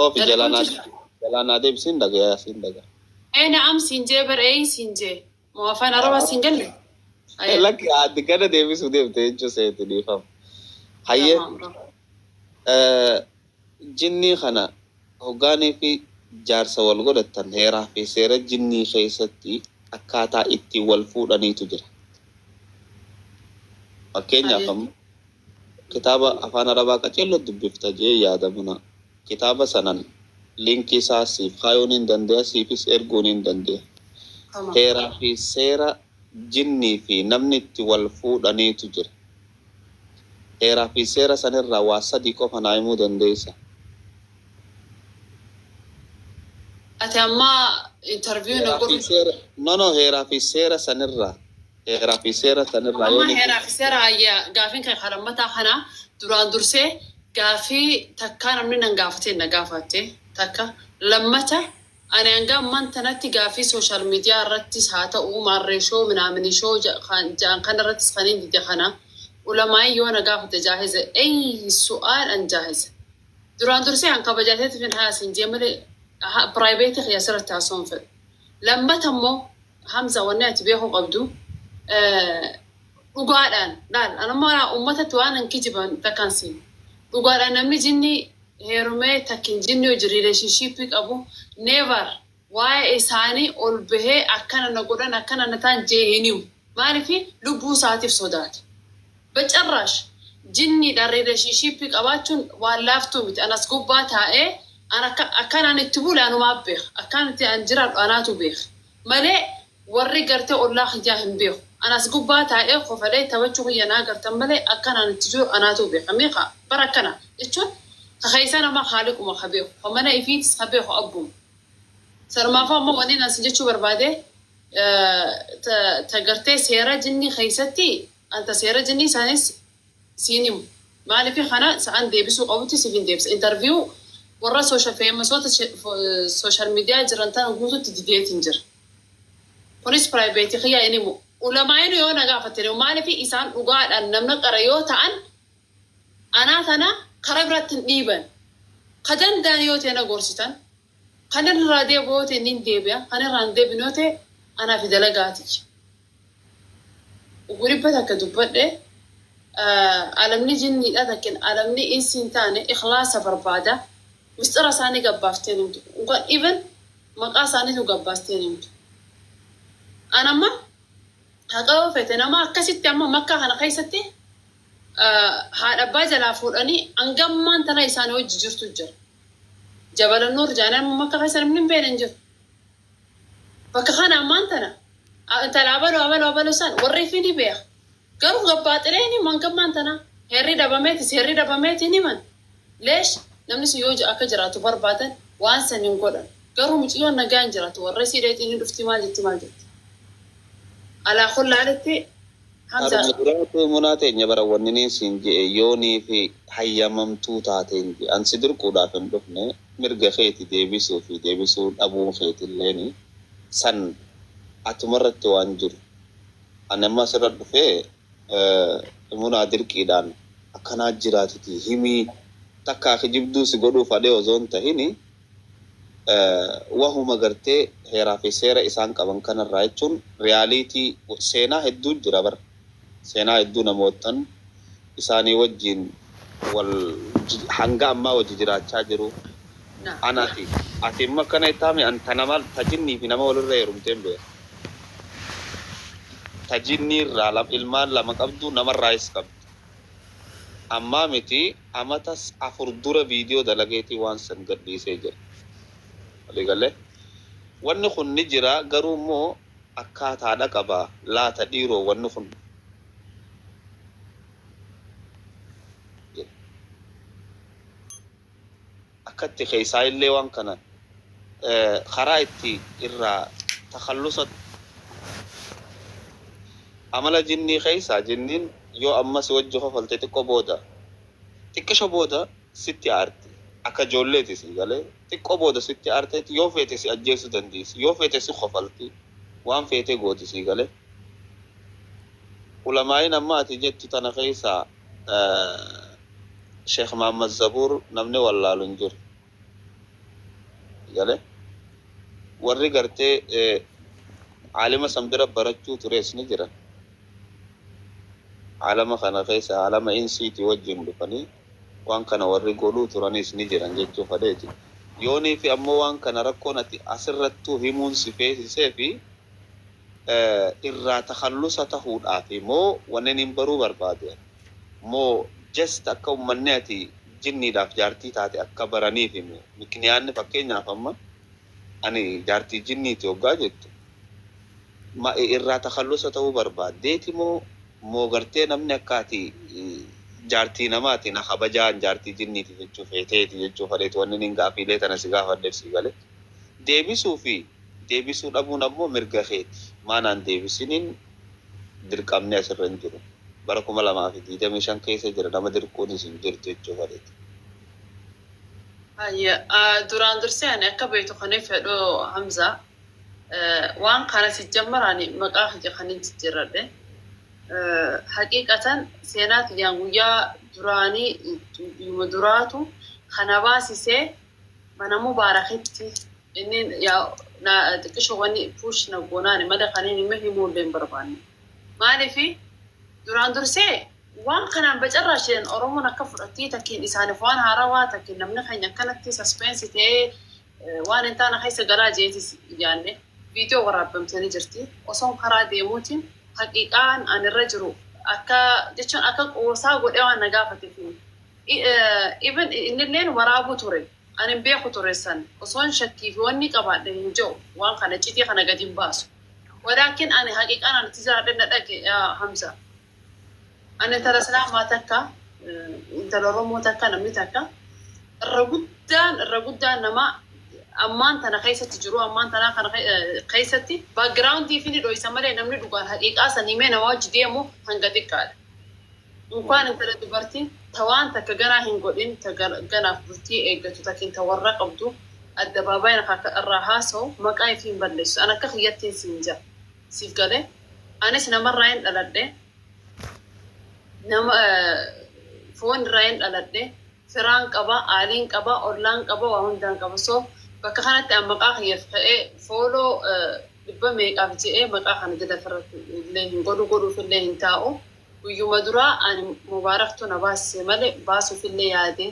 هو في جلانات بسين دقة يا سين دقة نعم سينجي برأي سينجي موافقنا ربع سينجل لك عاد كده ديبس وديب تيجو سيتني فهم هاي جني خنا هوغاني في جارس والغد التنهيرة في سيرة جني خيستي أكاتا إتي والفوداني تجرى أكينيا كم كتابة أفانا ربا كتيلو دبفتجي يادمنا كتابة سنن لينكي ساسي خايونين دندية سيفيس إرغونين دندية هيرا في سيرة جني في نمنتي والفوداني تجرى هيرا في سيرة سنر رواسا ديكو فنايمو دنديسا أتما انترفيو نقول نو هيرا في سيرة سنر هيرا في سيرة سنر ما هيرا في سيرة هي قافين كي خرمتا خنا دوران درسي قافي تكا نمنا نقافتين نقافتي تكا لمتا أنا أنقام من تنتي قافي سوشال ميديا رتس هاتا وماريشو من عمنيشو جان كان رتس خانين دي خنا ولما يونا قافت جاهزة أي سؤال أن جاهزة دوران درسي عن قبجاتي في الحياة سنجيملي برايبيتي خياسرة تاسون في لما تمو همزة ونأتي بيهو قبدو وقال لا أنا ما أمتا توانا نكتبا تكنسين وقال أنا مجيني هيرومي تكين جيني وجري ريليشنشيبك أبو نيفر واي إساني أول به أكنا نقولن أكنا نتان جيهنيو مارفي لبو ساعتي في صدات بتقرش جيني دا ريليشنشيبك أباتون والافتو مت أنا سكوباتها إيه أنا أكنا نتبول أنا ما بيخ أكنا تأنجرا أنا تبيخ ملء ورّي قرتي الله خجاهم بيخ أنا سكوباتها إيه خفلي توجه ينا قرت ملء أكنا نتجو أنا تبيخ ميخا بركنا إيشون تخيسنا ما خالق وما خبيخ فمنا يفيد خبيخ أبوم صار ما فهم ونينا سجتشو بربادة تقرتي سيرة جني خيستي أنت سيرة جني سانس سينيم ما لي في خنا سان ديبسو قوتي سيفين ديبس انترفيو ورا سوشيال فيما صوت السوشيال ميديا جرانتان وجودو تديت انجر بوليس برايفيتي خيا انيمو ولما ينو يونا قافتني وما لي في إنسان وقاعد أن نمنا قريوتا عن أنا خربرت نيبن خدن دانيوتي أنا قرصتان خلنا راديو بوتي نين ديبيا خلنا راندي بنوتي أنا في دلقاتي وقريبتها كدوبت عالمني جني لكن عالمني إنسان تاني إخلاص بربادة مسترى ساني قبافتين يمتو وقال إيفن مقاساني قبافتين يمتو أنا ما هقوفت أنا ما كسيت أما مكة أنا خيستي هذا باجي لافور أني أنجم ما أنت لا إنسان وجه جرت الجر جبل النور جانا مكة خيسر من بين الجر فكخانا ما أنت العبلو سان وري فيني بيخ قالوا قبات ليني ما أنجم ما أنتنا هري دبامتي نيمان ليش نمني سيوج أكجرات بربادن وانسان ينقلن قالوا مجيون نجان جرات ورسي ليتني الافتمال على خل علتي المدرات مناتين يبرا ونني سنجي يوني في حيامم توتاتين أن سدر كودا فندقنا مرجع خيتي ديبسو أبو خيتي الليني سن أتمرت وانجر أنا ما سرت في منادر كيدان أكنا جراتي همي تكا خجبدو سجودو فادي وزون تهيني وهم قرتي هيرا في سيرة إسان كمان كان الرايتون رياليتي سينا هدو جرابر سينا هدو نموتن إساني وجين والحنقا ما وججرات شاجرو أنا أتي ما كان يتامي أن تنمال تجني في نما ولو ريرم تنبه تجني رالم إلمان لما قبدو نمر رايس قبد أما متي أما تس أفردور فيديو دلقيتي وانسن قد سيجر لقاله ونخن نجرا قرو مو أكات هذا كبا لا تديرو ونخن أكت خيساي اللي وان كان خرايتي إرا تخلصت عمل جني خيسا جنين يو أما سوجه فلتي كوبودا تكشو بودا ستي عرتي أكا جولتي سيقاله تكوبودا ستي عرتي يو فيتي سي أجيسو دنديس يو فيتي سي خفلتي وان فيتي قوتي سيقاله علماء نما تجت تنخيسا شيخ محمد زبور نمني والله لنجر Galee warri gartee عالم سمبرة برجو تريس نجرا عالم خنا خيس عالم إنسي توجه لفني وان كان وري قولو ترانيس نجرا جتشو فديتي يوني في أمو وان كان ركونتي أسرتو همون سيفي إرا تخلصة هود آفي مو ونن برو بربادي مو جست أكو مناتي جني داف جارتي تاتي أكبراني في مو مكنيان فكينا فما أني جارتي جني توقع جتو ما إرا تخلصة هو برباديتي مو غرتي نمني أكاتي جارتي نماتي نخبجان جارتي جني تجو فيتي تجو فريت ونن إنغافي ليتا نسيغا فردف سيغالي deebisuu dhabuun ammoo mirga keeti maanaan deebisiniin dirqamni asirra hin jiru bara 2025 keessa jira nama dirquun isin jirtu jechuudha. duraan dursee ani akka beektu kaniif fedhoo Hamza waan kana si jammarani maqaa hojii kanin jijjiirradhe haqiiqatan seenaa tiyyaan guyyaa duraanii duraatu kana baasisee mana mubaarakitti inni yaa na tikisho wani push na gonani mada kanini mehimu len barbani mali fi duraan dursee waan kanaan bacarraasheen oromoon akka fudhatii takkiin isaaniif waan haarawaa takkiin namni keenya akkanatti suspense ta'ee waan intaana keessa galaa jeetis yaanne viidiyoo waraabamtanii jirti osoon karaa deemuutiin haqiiqaan anirra jiru akka jechuun akka qoosaa godhee waan na gaafate fi even innilleen waraabuu ture anin beeku turesan osoon shakkii fi wanni qabaadhe hin jiru waan kana citii kana gadi baasu walakin ani haqiiqaan ani tijaadhe na dhage Hamza ani tara salaama takka intala Oromoo takka namni takka irra guddaan nama ammaan tana keessatti jiru ammaan tana kana keessatti background fi ni dhoysa malee namni dhugaan haqiiqaa sanimee nama wajji deemu hanga xiqqaadha. Inkwaan intala dubartii tawaan takka ganaa hin godhin ganaaf bultii eeggatu takkiin tawarra qabdu addabaabaayina akka irraa haasa'u maqaa ifii hin balleessu an akka kiyyattiin siin jira siif galee anis namarraa hin dhaladhe nama foon irraa hin dhaladhe firaan qaba aaliin qaba ollaan qaba waa hundaan qaba so bakka kanatti an maqaa kiyyaaf ta'ee fooloo dhibba meeqaaf je'ee maqaa kana jala firratti illee hin godhuuf illee hin taa'u guyyuma duraa ani mubaaraktu na baasise malee baasuuf illee yaade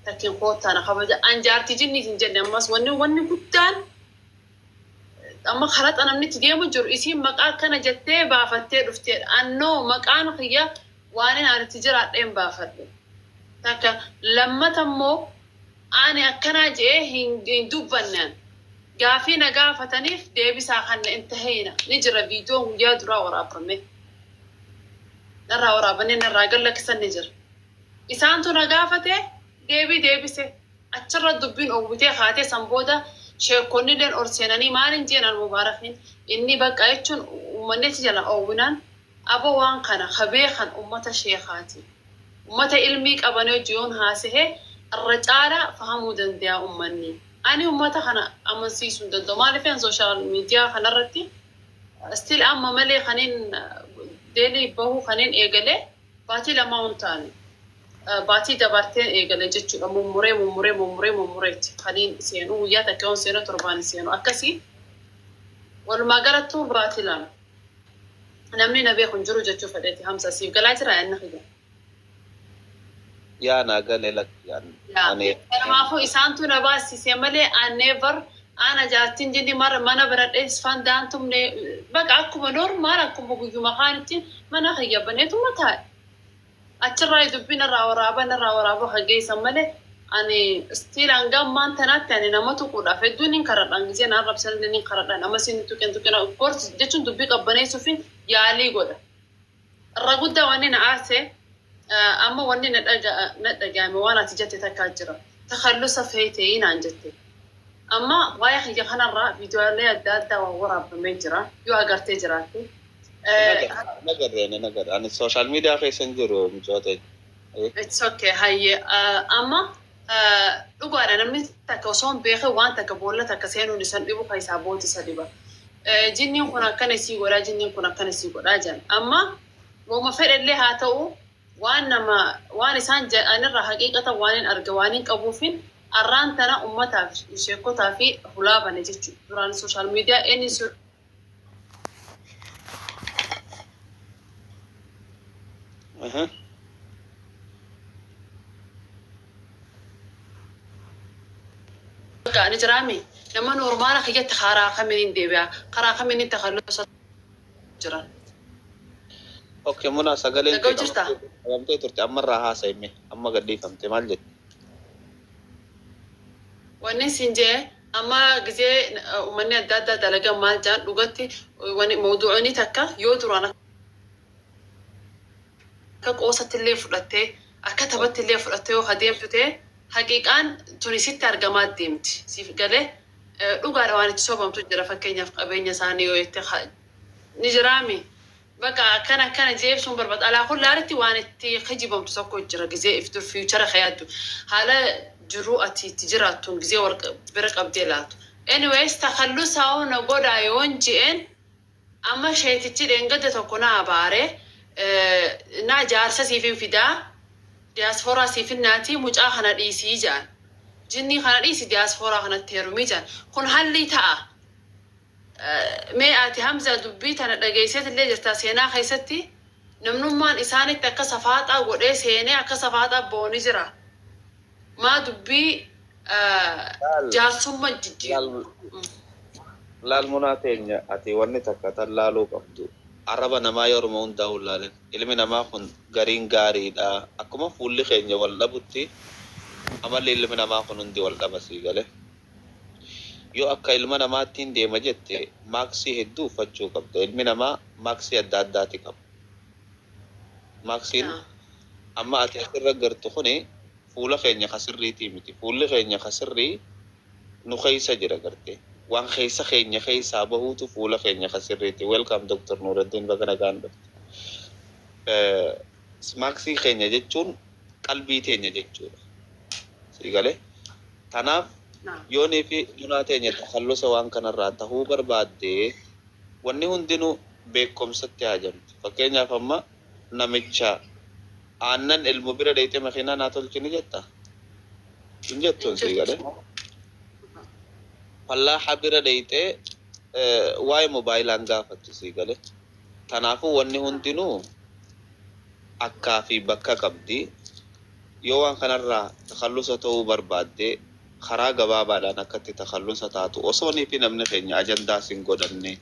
takkiin koottaa na kabaja an jaartii jinniif hin jenne ammas wanni guddaan amma karaa namni itti deemu jiru isiin maqaa kana jettee baafattee dhufteedha annoo maqaan kiyya waan ani itti jiraadheen baafadhe takka lammata immoo ani akkanaa je'ee hin dubbannaan gaafii na gaafataniif deebisaa kanna inta heena ni jira viidiyoon guyyaa duraa waraabame narraa waraabanii narraa gallakkisan ni jira isaantu na gaafate deebise achirra dubbiin oowwitee kaatee san booda sheekonni leen orseenanii maalin jeenan mubaarakin inni bakka jechuun uummannetti jala oowwinaan abo waan kana kabeekan ummata sheekaati ummata ilmii qabanee jiyoon haasihee irra caalaa fahamuu danda'a ummanni ani ummata kana amansiisuu hin danda'u maaliifin sooshaal miidiyaa kanarratti still amma malee kaniin deelii bahuu kaniin eegalee baatii lamaa huntaani baatii dabarteen eegalee jechuudha mummureetti kaniin seenuu guyyaa takka on seenuu torbaan seenuu akkasii walumaa galattuu baatii lama namni na beeku hin jiru jechuu fedheeti Hamza siif galaa jira yaanna kiyya yaa naa galee lakki kanaafuu isaantu na baasise malee never ana jaartiin jinni mana biradhees fandaantumne bakka akkuma normaal akkuma guyyuma kaanitti mana kiyyabaneetuma taa'e achirraa dubbina irraa waraaba hageessan malee ani still hangammaan tanaatti ani nama tuquudhaaf hedduun hin karadhaan gisee naan rabsan hin karadhaan amma siin tuqen of course jechuun dubbii qabbaneessuuf yaalii godha irra guddaa wanni na aarse amma wanni na dhagaame waan ati jette takkaa jira takhallusa feetee naan jette amma waa'ee kiyya kanarraa viidiyoolee adda addaa waan waraabamee jira yoo agartee jiraatte nagarre ani social media keessan jiru mijoota it's okay hayye amma dhugaadha namni takka osoo hin beekne waan takka boolla takka seenuun isan dhibu kan isaa bootisa dhiba jinniin kun akkana sii godhaa jinniin kun akkana sii godhaa jiran amma wooma fedhallee haa ta'u waan isaan jedhanirraa haqiiqatan waan hin arge waan hin qabuufin arraan tana ummataaf sheekotaa fi hulaa bane jechuudha. Duraan sooshaal miidiyaa inni ani jiraami nama normaala kiyyatti karaa kamiin deebi'a karaa kamiin takhallusa jiran. Okay, muna sagaleen Nagaw jirta? Agamtee turte amma irraa haasa'ime amma gadhiifamte maal jette? Wanni siin jee amma gisee uummanni adda addaa dalagan maal jaan dhugatti wanni mawduu'anii takka yoo duraan akka qoosattillee fudhattee akka taphattillee fudhattee yoo adeemtute haqiiqaan tuni sitti argamaa deemti. Siif galee dhugaadha waan itti soobamtu jira fakkeenyaaf qabeenya isaanii yoo itti ni jiraami. Bakka akkana jeebsuun barbaada. Alaa kun laalitti waan itti hijibamtu tokko jira gisee iftur fiichara khayaatu. Haala jiruu ati itti jiraattuun gisee bira qabdee laatu. Anyways takhallusaa na godhaa yoon je'een amma sheetichi dheengadda tokko na abaare na jaarsa siifin fidaa diyaasfooraa siifin naati mucaa kana dhiisii jaan. Jinni kana dhiisi diyaasfooraa kanatti heerumii jaan. Kun halli ta'a. Mee ati Hamza dubbii tana dhageesseetillee jirta seenaa keessatti namnummaan isaanitti akka safaaxaa godhee seenee akka safaaxaa booni jira. Maa dubbii jaarsummaa jijjiiru. Laal munaa teenya ati wanni takka tan laaluu qabdu. Arraba namaa yeroo hundaa ulaaleen ilmi namaa kun gariin gaariidha. Akkuma fuulli keenya wal dhabutti amalli ilmi namaa kun hundi wal dhaba sii galee. Yoo akka ilma namaattiin deema jette maaksii hedduu uffachuu qabda. Ilmi namaa maaksii adda addaati qaba. Maaksiin amma ati asirra gartu kuni fuula keenya kasirriitii miti. Fuulli keenya kasirrii nu keessa jira garte. Waan keessa keenya keessaa bahuutu fuula keenya kasirriiti. Welcome Dr. Nuruddin bagana gaandha. Maaksii keenya jechuun qalbii teenya jechuudha. Sii galee? Tanaaf yoonii fi munaa teenya takhallusa waan kanarraa tahuu barbaaddee wanni hundinuu beekumsatti haajamti. Fakkeenyaaf amma namicha aannan ilmu bira dheeyxee makiinaa naa tolchini jetta? Hin jettuun sii galee? Fallaaxa bira dheeyxee waa'ee moobaayilaan gaafattu sii galee? Tanaafuu wanni hundinuu akkaa fi bakka qabdi. Yoo waan kanarraa takhallusa ta'uu barbaaddee karaa gabaabaadhaan akkatti takhallusa taatu osoo fi namni keenya ajandaa sin godhanne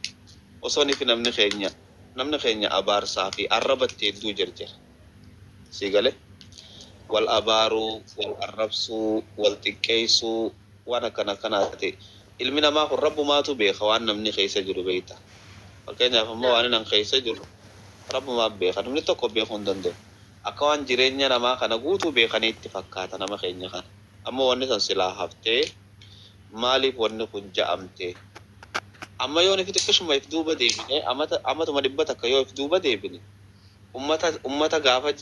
osoo fi namni keenya abaarsaa fi arrabatti hedduu jirjira. Sii galee? Wal abaaruu, wal arrabsuu, wal xiqqeessuu waan akkanaati. Ilmi namaa kun rabbumaatu beeka waan namni keessa jiru beekta. Fakkeenyaaf ammoo waan nan keessa jiru rabbumaaf beeka. Namni tokko beekuu hin danda'u. Akka waan jireenya namaa kana guutuu beekanii itti fakkaata nama keenya kana. Amma wanni san silaa haftee maaliif wanni kun ja'amte? Amma yoo nifi xiqqishuma if duuba deebine ammatuma dhibba takka yoo if duuba deebine ummata gaafa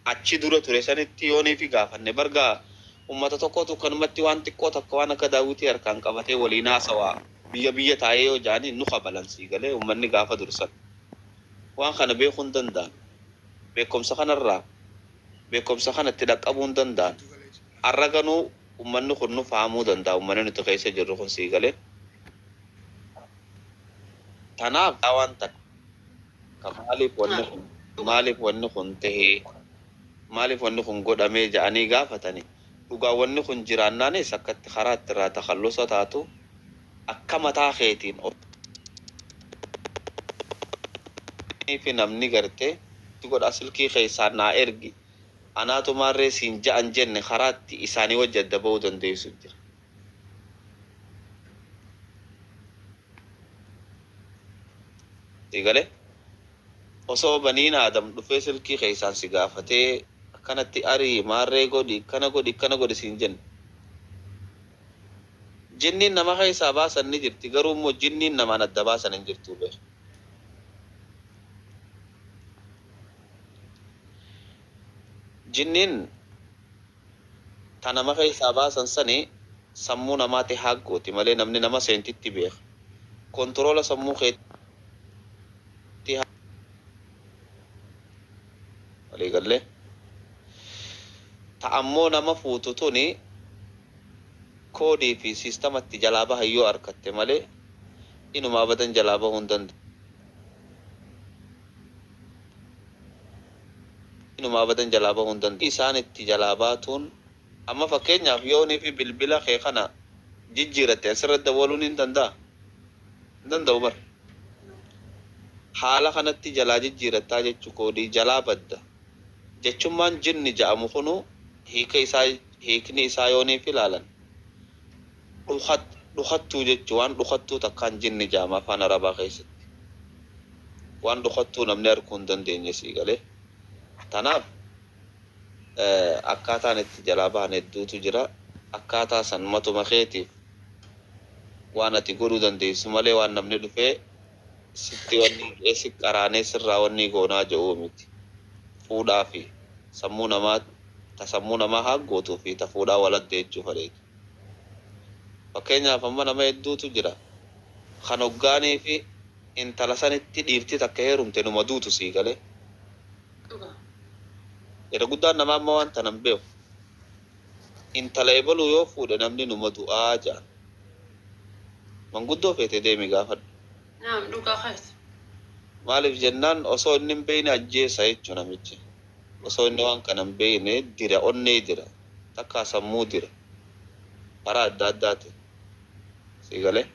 achi dura ture sanitti yoo nifi gaafanne bargaa ummata tokkotu kanumatti waan xiqqoo takka waan akka daawwitii harkaan qabatee waliin haasawaa biyya taa'ee yoo jaanii nu qabalansii galee ummanni gaafa dursan waan kana beekuu hin danda'an. Beekumsa kanatti dhaqqabuu hin danda'an. Arraganuu ummanni kun nu fahamuu danda'a. Ummanni nuti keessa jirru kun sii galee. Tanaaf waan tan maaliif wanni kun tahee maaliif wanni kun godhamee ja'anii gaafatanii dhugaa wanni kun jiraannaanis akkatti karaa ittirraa takhallusa taatu akka mataa keetiin fi namni gartee godha silkii keessaa naa ergi anaatu maarree siin ja'an jenne karaatti isaanii wajji adda bahuu dandeessu jira. Sii galee? Osoo baniin Aadam dhufee silkii keessaan si gaafatee akkanatti arii maarree godhi kana godhi siin jenne. Jinniin nama keessaa baasan ni jirti garuu immoo jinniin namaan adda baasan hin jirtu beeku. Jinniin ta nama keessaa baasan sani sammuu namaati haggooti malee namni nama seentitti beeka. Kontroola sammuu keetti walii galee. Ta ammoo nama fuutu tuni koodii fi siistamatti jalaa baha yoo harkatte malee inuma abadan jalaa bahuu hin danda'u. Inuma abadan jalaa bahuu hin danda'u. Isaan itti jalaa baatuun amma fakkeenyaaf yoonii fi bilbila kee kana jijjiiratte asirratti dabaluun hin danda'a. Hin danda'u bara. Haala kanatti jalaa jijjiirattaa jechuu koodii jalaa badda. Jechummaan jinni ja'amu kunu hiikni isaa yooniif ilaalan. Dhukattuu jechuu waan dhukattuu takkaan jinni ja'ama afaan arabaa keessatti. Waan dhukattuu namni arguu hin dandeenye sii galee. Tanaaf akkaataan itti jalaa bahan hedduutu jira. Akkaataa san matuma keetiif waan ati godhuu dandeessu malee waan namni dhufee sitti wanni si qaraanee sirraa wanni goonaa jedhuu miti. Fuudhaa fi sammuu namaa haggootuu fi ta fuudhaa waladde jechuu fadheeti. Fakkeenyaaf amma nama hedduutu jira. Kan hoggaanii fi intala sanitti dhiirti takka heerumte numa duutu sii galee. Yeroo guddaan namaa amma waan tanan beeku. Intala ebaluu yoo fuudhe namni numa du'aa ja'an. Manguddoo feete deemi gaafadhu. Naam dhugaa kaas. Maaliif jennaan osoo inni hin beekne ajjeessa jechuu namichi. Osoo inni waan kana hin beekne dira onnee dira. Takkaa sammuu dira. Karaa adda addaati. Sii galee.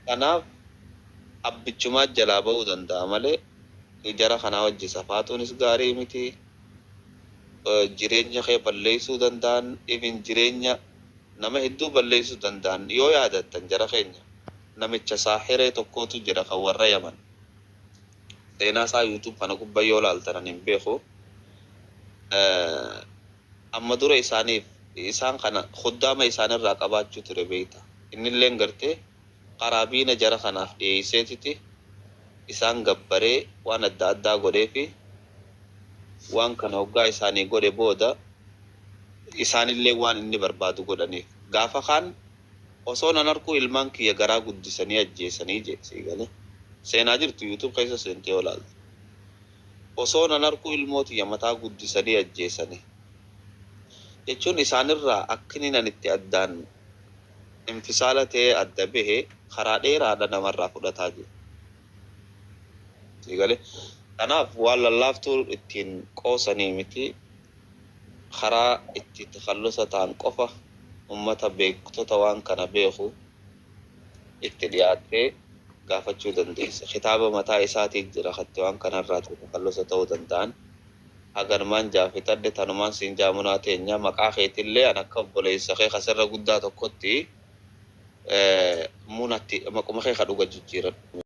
Kanaaf abbichumaa jalaa bahuu danda'a malee jara kanaa wajji safaatuunis gaarii miti. Jireenya kee balleessuu danda'an, even jireenya nama hedduu balleessuu danda'an yoo yaadattan jara keenya. Namicha saaxiree tokkootu jira kan warra Yaman. Seenaa isaa YouTube kana gubbaa yoo ilaaltan hin beeku. Amma dura isaan kana khuddaama isaanirraa qabaachuu ture beekta. Innillee gartee qaraabiina jara kanaaf dhiyeesseetiti isaan gabbaree waan adda addaa godhee fi waan kana hoggaa isaanii godhe booda isaanillee waan inni barbaadu godhaniif. Gaafa kaan osoo nan arkuu ilmaan kiyya garaa guddisanii ajjeesanii jeesii galee. Seenaa jirtu YouTube keessa seentee olaaltu. Osoo nan arkuu ilmootiyya mataa guddisanii ajjeesanii. Jechuun isaanirraa akkini nan itti addaan infisaala ta'ee adda bahee karaa dheeraadha namarraa fudhataa jiru. Siigalee. Kanaaf waan lallaaftuu ittiin qoosanii miti karaa itti takhallusa ta'an qofa ummata beektota waan kana beeku itti dhiyaattee gaafachuu dandeessa. Kitaaba mataa isaatiin jira katti waan kanarraa takhallusa ta'uu danda'an. Hagarmaan jaafitadde tanumaan siin jaamunaa teenya maqaa keetillee an akka obboleessa kee kasirra guddaa tokkotti munatti maquma kee kadhuga jijjiiran.